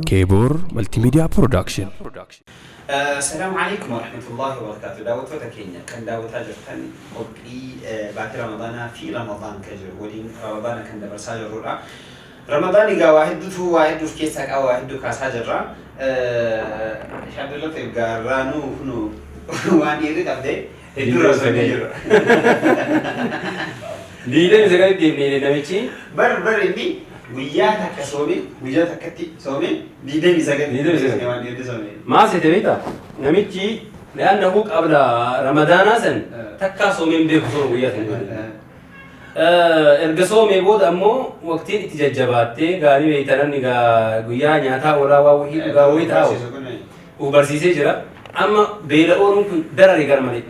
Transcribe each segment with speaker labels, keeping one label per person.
Speaker 1: كيبور ملتي ميديا برودكشن.
Speaker 2: السلام عليكم ورحمة الله وبركاته. دعوة كينيا كان دعوة جرتني وقي بعد رمضان في رمضان كجر ودين رمضان كان درسا جرورا رمضان جا واحد تو واحد في كيسك أو واحد كاسا جرا شاب الله تبقى رانو هنو واني يريد أبدي الدراسة جرا
Speaker 3: دينا مزاجي ديني نامشي
Speaker 2: بر إني وياها كسومي وياها كتي سومي دينا مزاجي
Speaker 3: ما ستبيتا نامشي لأنه قبل رمضان سن تكا سومي بيخسر وياها القصومي بود أمو وقتين اتجاجباتي غاري بيترني غويا نياتا ولا وهي غاويتا وبرسيسي جرا أما بيلاقون دراري غرمالي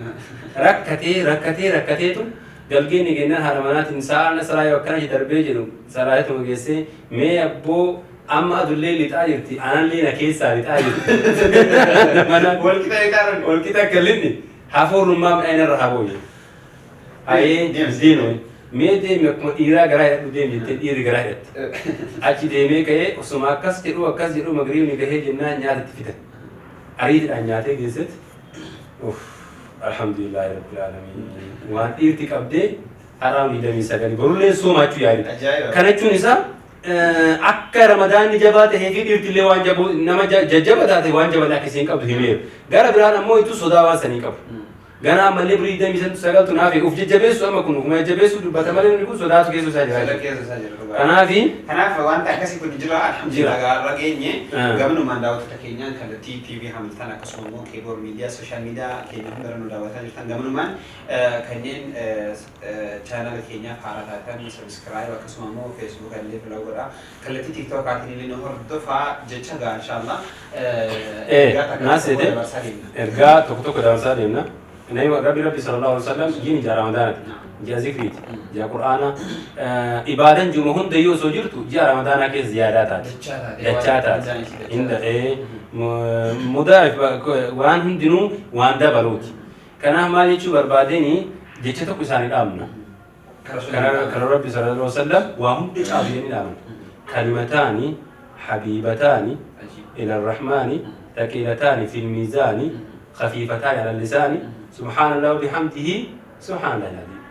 Speaker 3: ركتي تون galgeeni geenan haramanaatiin sa'aana saraa yookaan darbee jiru saraayatu mageessee mee abboo amma adullee lixaa jirti aanallee na keessaa lixaa jirti walqixa kallinni hafuurummaa midhaan irra habooye ayee diinoo mee deemi akkuma dhiiraa garaa hidhadhu deemi jettee dhiirri garaa hidhatte achi deemee ka'ee osuma akkas jedhu magriibni gahee jennaan nyaatatti fitan ariitiidhaan nyaatee geessetti الحمد لله رب العالمين وان إرتك أبدي حرام يدمي سكري برولين سوما شو يعني كانت شو نسا أكثر رمضان جبات هيك إرتلي وان جبو نما جبات هذا وان جبات كيسين كاب هيمير غير بران أمو يتو صدا واسني كاب غنا ملي بريد دمي سنت سكال تنافي أوف جبيسو أما كنو ما جبيسو بتمالي نقول صدا كيسو ساجر كنافي
Speaker 2: وان تكسي كن جرا الحمد لله رجيني قبل ما نداوت تكينيا كان تي في حملتنا كسمو كيبور ميديا سوشيال ميديا كينيا هندرنا نداوت جرتان قبل ما كنين channel كينيا فاراتان سبسكرايب وكسمو فيسبوك اللي في الأول كلتي تيك توك عتني لأنه هردفع جتشا إن شاء الله
Speaker 3: ناس ده إرجع توك دارسالنا نايم ربي صلى الله عليه وسلم جيني جا رمضان جا ذكريت جا قرآن إبادة جمهون ديو سوجرتو جا رمضان كي زيادات جتشاتات عند مضاعف وان هم دينو وان دا بروت كنا ما يجوا برباديني جتشتو كساني الأمنا كنا ربي صلى الله عليه وسلم وهم دشابين الأمن كلمتان حبيبتان إلى الرحمن ثقيلتان في الميزان خفيفتان على اللسان سبحان الله وبحمده سبحان الله العظيم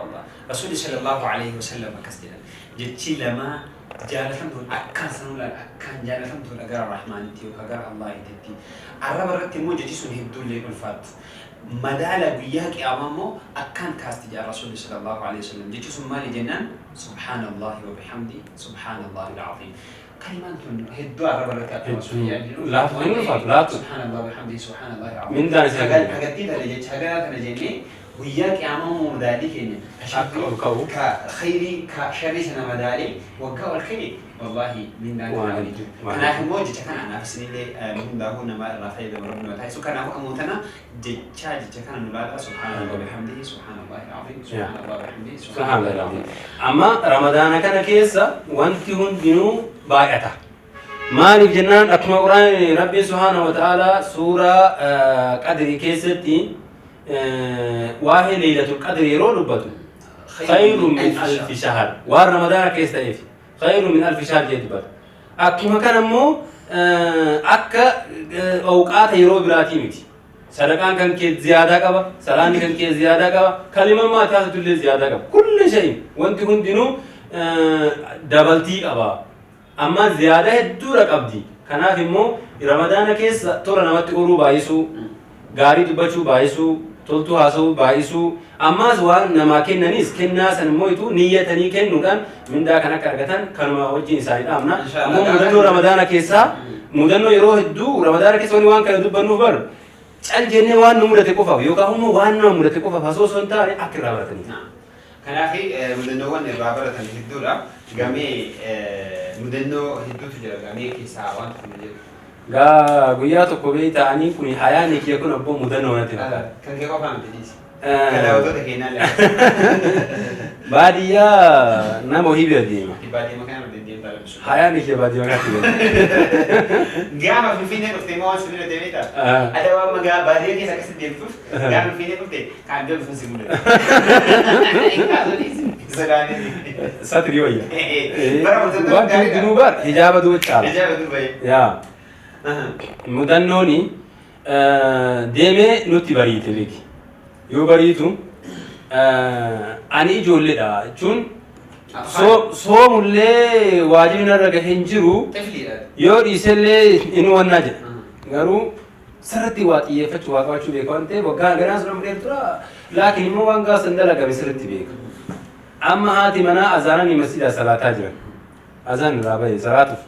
Speaker 2: الله رسول صلى الله عليه وسلم كستنا جتشي لما جالسهم تقول أكان سنولا أكان جالسهم تقول أجر الرحمن تيو أجر الله تتي عرب رت مو جتشي سنه بدول لي الفات مدالا بياك أمامه أكان كاست جاء رسول صلى الله عليه وسلم جتشي سمالي جنان سبحان الله وبحمده سبحان الله العظيم كلمات هدوا عرب رت
Speaker 3: لا تقول لا
Speaker 2: سبحان الله وبحمده سبحان الله العظيم
Speaker 3: من دار
Speaker 2: سجل حاجتي ده اللي جت حاجات أنا جيني وياك أمامه مدالي كني كخيري كشري سنة مدالي وكا والخيري والله من دار أنا في موجة كان أنا في سنين من ده هو نما رافعي بمربنا وتاي سو كان هو أموتنا جت كان نلاقي سبحان الله وبحمده سبحان الله العظيم سبحان الله وبحمده
Speaker 3: سبحان الله العظيم أما رمضان كان كيسا وانتي هون دينو بايعته مالك جنان أكما قرآن ربي سبحانه وتعالى سورة قدر كيستي واهي ليلة القدر يرون بطو خير من ألف شهر وار رمضان كيستا إيفي خير من ألف شهر جيد بطو أكما كان مو أكا أوقات يرو براتي ميتي صدقان كان كي زيادة كبا سلاني كان كي زيادة كبا كلمة ما تاسد اللي زيادة كبا كل شيء وانت كنت دينو دبلتي كبا أما زيادة الدورة قبدي كنا في مو رمضان كيس ترى نمت أورو بايسو غاري تبچو بايسو تولتو هاسو بايسو أما زوال نما كننيس كنا سنمويتو نيتني كنودان من دا كنا كرغتان كنما وجه إنسان آمنا أما مدنو رمضان كيسا مدنو يروه الدو رمضان كيس وان كان دبنو بر الجنة وان نمرة كوفا يوكا هم وان نمرة كوفا فاسو سنتاري أكل رمضان
Speaker 2: كان أخي مدنو وان الرابرة الهدورة قامي مدنو هدو تجرى قامي كيسا وان تمجر
Speaker 3: guyyaa tokko beeyta ani kun hayaani kiyya kun abbo mudanoo natti
Speaker 2: kan kee qofaan bidis kan daawwattoota keenyaan
Speaker 3: baadiyyaa nama ohii bira deema.
Speaker 2: Baadiyyaa makaan irra deemtaa labsu.
Speaker 3: Hayaan ishee baadiyyaa makaatti
Speaker 2: Gaafa Finfinnee dhuftee moo waan sirrii deemee ta'a? Ada waan magaa baadiyyaa keessa akkasii deemtuuf gaafa Finfinnee dhuftee kan deemu sun si mudate.
Speaker 3: Satri wayya. Wanti hundinuu bar hijaaba duuba caala.
Speaker 2: Hijaaba duuba.
Speaker 3: Yaa. Mudannooni deemee nutti bariite beeki. Yoo bariitu ani ijoolleedha jechuun soomullee waajibni irra gahee hin jiru yoo dhiisellee inni wannaa jedha. Garuu sirriitti waa xiyyeeffachuu waa qabachuu beeka waan ta'eef waggaa ganaa sun amma tura laakiin immoo waan gaasan dalagame sirriitti beeka. Amma haati manaa azaananii masjiida salaataa jiran. Azaan irraa bahee salaatuuf.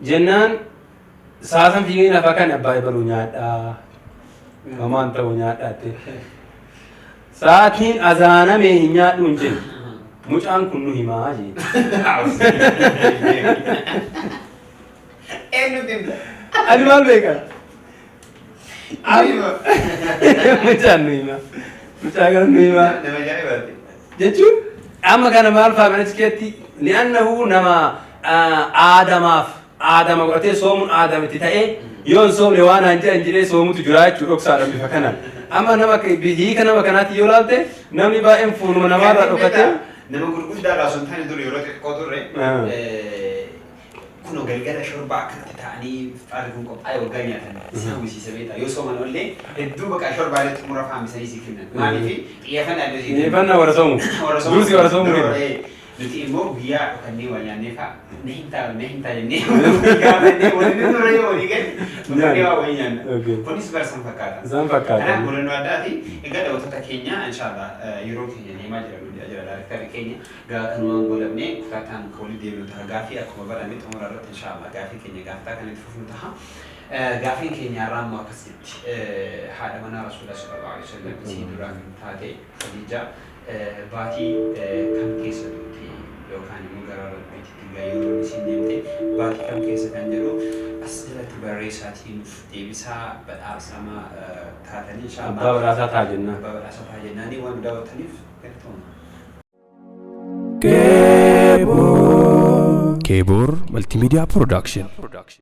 Speaker 3: Jennaan saasan fiigee lafa kan abbaa ibaluu nyaadhaa. Mamaan ta'uu nyaadhaatte. Saatiin azaanamee hin nyaadhu hin jennu. Mucaan kun nu himaa jee.
Speaker 2: Eenyu deemta?
Speaker 3: Ani maal beekan? Mucaan nu himaa. Mucaa kana nu himaa.
Speaker 2: Nama jaa'ibaati.
Speaker 3: Jechuun amma kana maal faamina tikeetti li'annahu nama aadama godhatee soomuun aadamitti ta'ee yoon soomne waan aan jedhee soomutu jira jechuudha dhoksaadha bifa kanaan. Amma nama hiika nama kanaatti yoo laalte namni baay'een fuunuma namaarraa dhokatee.
Speaker 2: Nama gurguddaa irraa sun taane dur yeroo xiqqoo turre kunoo galgala shorbaa akkatti ta'anii xaarri kun qophaa'ee waggaa nyaatan isaan hawwisiisa beektaa yoo sooman ollee hedduu bakka shorbaa irratti xumura faamisanii si kennan maaliif xiyyeeffannaa illee si
Speaker 3: xiyyeeffannaa warra soomu dursi warra soomu
Speaker 2: nuti immoo guyyaa kanneen wal nyaannee fa'a ne hin ta'a jennee gaafannee waliin nurra yoo walii gadi nurra waa wayii nyaanna kunis bara san fakkaata.
Speaker 3: San fakkaata.
Speaker 2: Kanaaf mul'annoo addaati egaa daawwattoota keenya inshaallah yeroo keenya deemaa jira nuti ajira daayirektari keenya gaa kanumaan godhamne kutaataan koolii deemnu ta'a gaafii akkuma barame xumura irratti inshaallah gaafii keenya gaaftaa kan itti fufnu ta'a. Gaafiin keenya irraa immoo akkasitti haadha manaa rasuula sallallahu alaihi wasallam isii duraan taate Khadiija baatii kam keessa turte yookaan immoo gara rabbiitti yeroo isin deemte baatii kam keessa kan jedhu as irratti barreessaatiin deebisaa badhaasamaa taatanii inshaallah.
Speaker 3: Abbaa badhaasaa ta'a jennaan.
Speaker 2: Abbaa badhaasaa ta'a jennaanii waan daawwataniif galatooma.
Speaker 1: Kebor Multimedia Production.